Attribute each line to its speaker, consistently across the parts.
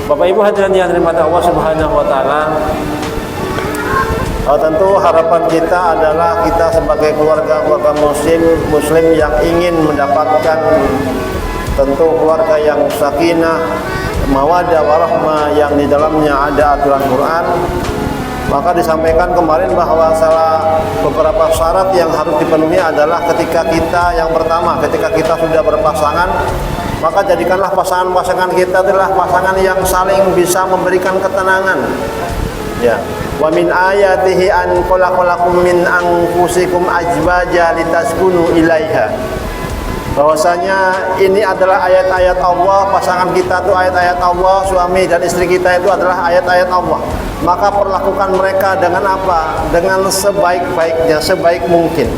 Speaker 1: Bapak Ibu hadirin yang dirahmati Allah Subhanahu wa taala, tentu harapan kita adalah kita sebagai keluarga muslim yang ingin mendapatkan tentu keluarga yang sakinah, mawaddah warahmah, yang di dalamnya ada aturan Quran. Maka disampaikan kemarin bahwa salah beberapa syarat yang harus dipenuhi adalah ketika kita, yang pertama, ketika kita sudah berpasangan, maka jadikanlah pasangan-pasangan kita adalah pasangan yang saling bisa memberikan ketenangan. Ya. Wa min ayatihi an khalaqalakum min anfusikum azwaja litaskunu ilaiha. Bahwasanya ini adalah ayat-ayat Allah, pasangan kita itu ayat-ayat Allah, suami dan istri kita itu adalah ayat-ayat Allah. Maka perlakukan mereka dengan apa? Dengan sebaik-baiknya, sebaik mungkin.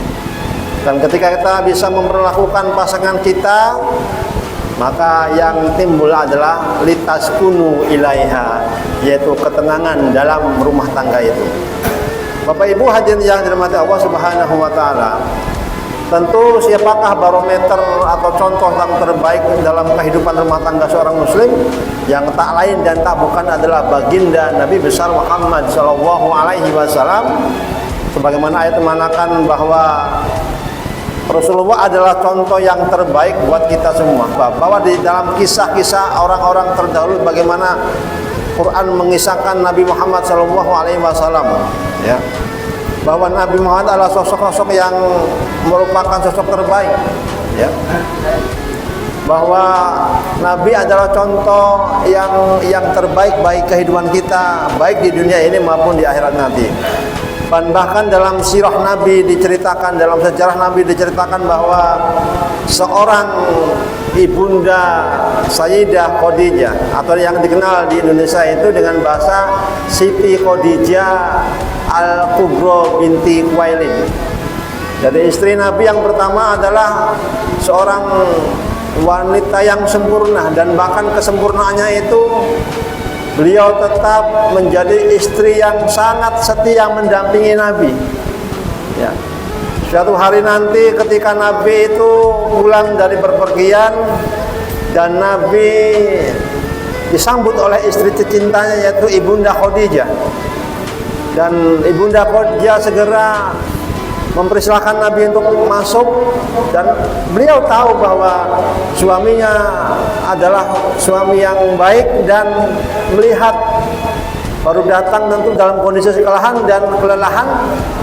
Speaker 1: Dan ketika kita bisa memperlakukan pasangan kita, maka yang timbul adalah litaskunu ilaiha, yaitu ketenangan dalam rumah tangga itu. Bapak Ibu hadirin yang dirahmati Allah Subhanahu wa taala, tentu siapakah barometer atau contoh yang terbaik dalam kehidupan rumah tangga seorang muslim? Yang tak lain dan tak bukan adalah baginda Nabi besar Muhammad sallallahu alaihi wasallam. Sebagaimana ayat mengatakan bahwa Rasulullah adalah contoh yang terbaik buat kita semua. Bahwa di dalam kisah-kisah orang-orang terdahulu bagaimana Quran mengisahkan Nabi Muhammad sallallahu alaihi wasallam, ya. Bahwa Nabi Muhammad adalah sosok-sosok yang merupakan sosok terbaik, ya. Bahwa Nabi adalah contoh yang terbaik baik kehidupan kita, baik di dunia ini maupun di akhirat nanti. Dan bahkan dalam sirah Nabi diceritakan, dalam sejarah Nabi diceritakan bahwa seorang ibunda Sayyidah Khadijah, atau yang dikenal di Indonesia itu dengan bahasa Siti Khadijah Al-Kubra binti Khuwailid. Jadi istri Nabi yang pertama adalah seorang wanita yang sempurna, dan bahkan kesempurnaannya itu beliau tetap menjadi istri yang sangat setia mendampingi Nabi. Ya. Suatu hari nanti ketika Nabi itu pulang dari bepergian dan Nabi disambut oleh istri tercintanya yaitu Ibunda Khadijah. Dan Ibunda Khadijah segera mempersilahkan Nabi untuk masuk, dan beliau tahu bahwa suaminya adalah suami yang baik, dan melihat baru datang tentu dalam kondisi kelelahan,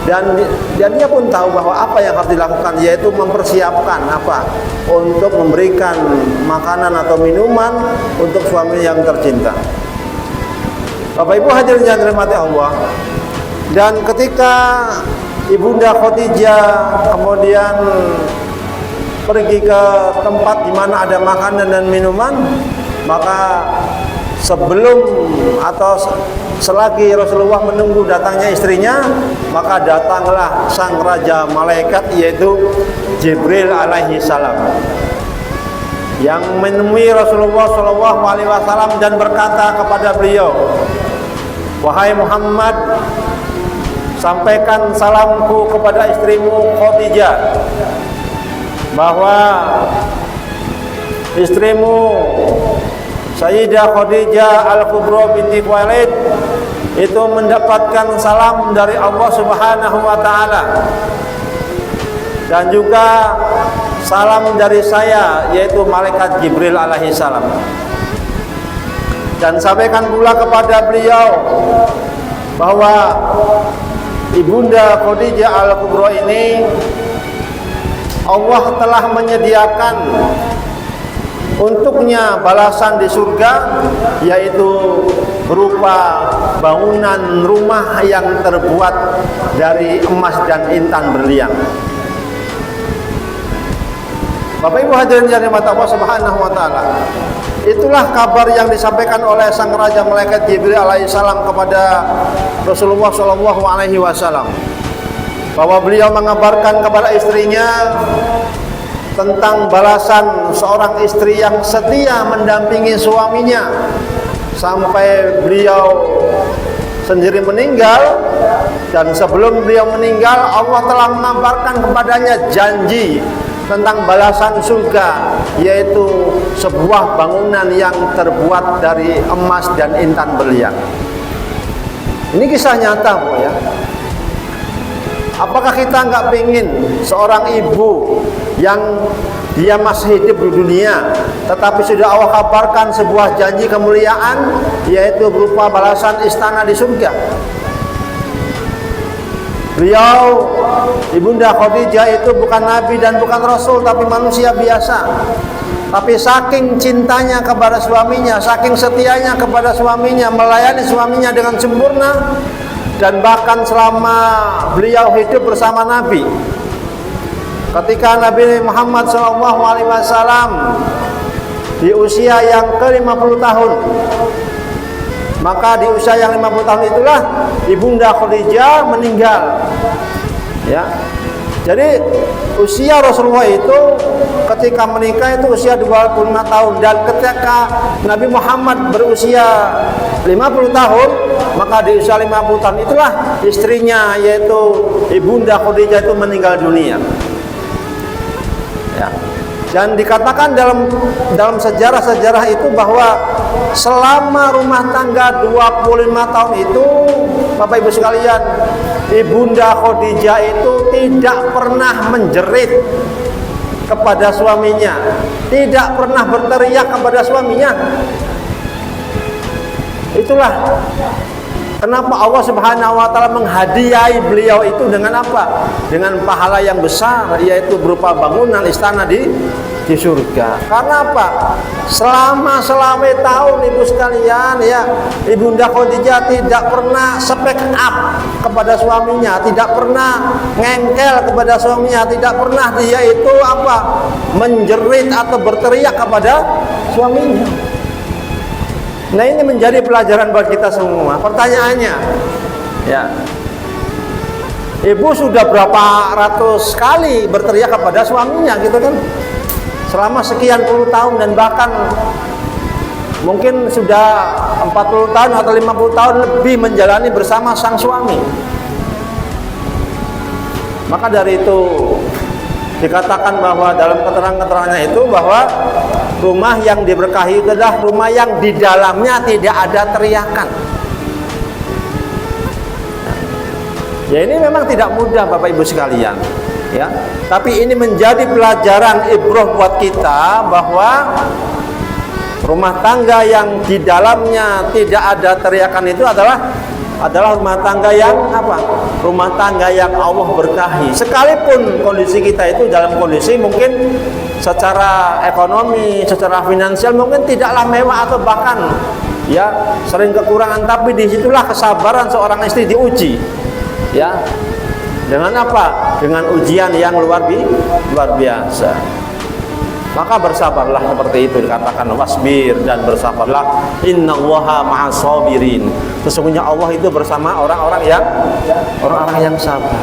Speaker 1: dan dia pun tahu bahwa apa yang harus dilakukan, yaitu mempersiapkan apa untuk memberikan makanan atau minuman untuk suami yang tercinta. Bapak Ibu hadirin yang dirahmati Allah, dan ketika Ibunda Khadijah kemudian pergi ke tempat di mana ada makanan dan minuman, maka sebelum atau selagi Rasulullah menunggu datangnya istrinya, maka datanglah sang raja malaikat yaitu Jibril alaihi salam, yang menemui Rasulullah sallallahu alaihi wasallam dan berkata kepada beliau, "Wahai Muhammad, sampaikan salamku kepada istrimu Khadijah, bahwa istrimu Sayyidah Khadijah Al-Kubra binti Khuwailid itu mendapatkan salam dari Allah Subhanahu wa taala, dan juga salam dari saya yaitu malaikat Jibril alaihi salam. Dan sampaikan pula kepada beliau bahwa Ibunda Khadijah Al-Kubra ini Allah telah menyediakan untuknya balasan di surga, yaitu berupa bangunan rumah yang terbuat dari emas dan intan berlian." Bapak Ibu hadirin yang dirahmati Allah Subhanahu wa taala, itulah kabar yang disampaikan oleh sang raja malaikat Jibril alaihissalam kepada Rasulullah sallallahu alaihi wasallam, bahwa beliau mengabarkan kepada istrinya tentang balasan seorang istri yang setia mendampingi suaminya sampai beliau sendiri meninggal. Dan sebelum beliau meninggal, Allah telah mengabarkan kepadanya janji tentang balasan surga yaitu sebuah bangunan yang terbuat dari emas dan intan berlian. Ini kisah nyata, Bu, ya. Apakah kita nggak pengen seorang ibu yang dia masih hidup di dunia, tetapi sudah Allah kabarkan sebuah janji kemuliaan, yaitu berupa balasan istana di surga? Beliau, Ibunda Khadijah itu bukan nabi dan bukan rasul, tapi manusia biasa. Tapi saking cintanya kepada suaminya, saking setianya kepada suaminya, melayani suaminya dengan sempurna, dan bahkan selama beliau hidup bersama Nabi, ketika Nabi Muhammad SAW di usia yang ke-50 tahun, maka di usia yang 50 tahun itulah Ibunda Khadijah meninggal. Ya. Jadi usia Rasulullah itu ketika menikah itu usia 25 tahun, dan ketika Nabi Muhammad berusia 50 tahun, maka di usia 50 tahun itulah istrinya yaitu Ibunda Khadijah itu meninggal dunia. Ya. Dan dikatakan dalam sejarah-sejarah itu bahwa selama rumah tangga 25 tahun itu, Bapak Ibu sekalian, Ibunda Khadijah itu tidak pernah menjerit kepada suaminya, tidak pernah berteriak kepada suaminya. Itulah kenapa Allah Subhanahu wa taala menghadiahi beliau itu dengan apa? Dengan pahala yang besar, yaitu berupa bangunan istana di surga. Karena apa? Selama tahun, Ibu sekalian, ya, Ibunda Khadijah tidak pernah speak up kepada suaminya, tidak pernah ngengkel kepada suaminya, tidak pernah dia itu apa? Menjerit atau berteriak kepada suaminya. Nah, ini menjadi pelajaran buat kita semua. Pertanyaannya, ya, ibu sudah berapa ratus kali berteriak kepada suaminya, gitu kan? Selama sekian puluh tahun, dan bahkan mungkin sudah 40 tahun atau 50 tahun lebih menjalani bersama sang suami. Maka dari itu dikatakan bahwa dalam keterangan-keterangannya itu bahwa rumah yang diberkahi itu adalah rumah yang di dalamnya tidak ada teriakan. Ya, ini memang tidak mudah, Bapak Ibu sekalian, ya. Tapi ini menjadi pelajaran ibrah buat kita bahwa rumah tangga yang di dalamnya tidak ada teriakan itu adalah rumah tangga yang apa? Rumah tangga yang Allah berkahi. Sekalipun kondisi kita itu dalam kondisi mungkin secara ekonomi, secara finansial mungkin tidaklah mewah atau bahkan ya sering kekurangan, tapi disitulah kesabaran seorang istri diuji. Ya. Dengan apa? Dengan ujian yang luar biasa. Maka bersabarlah, seperti itu dikatakan, wasbir, dan bersabarlah, innallaha ma'as sabirin. Sesungguhnya Allah itu bersama orang-orang yang sabar.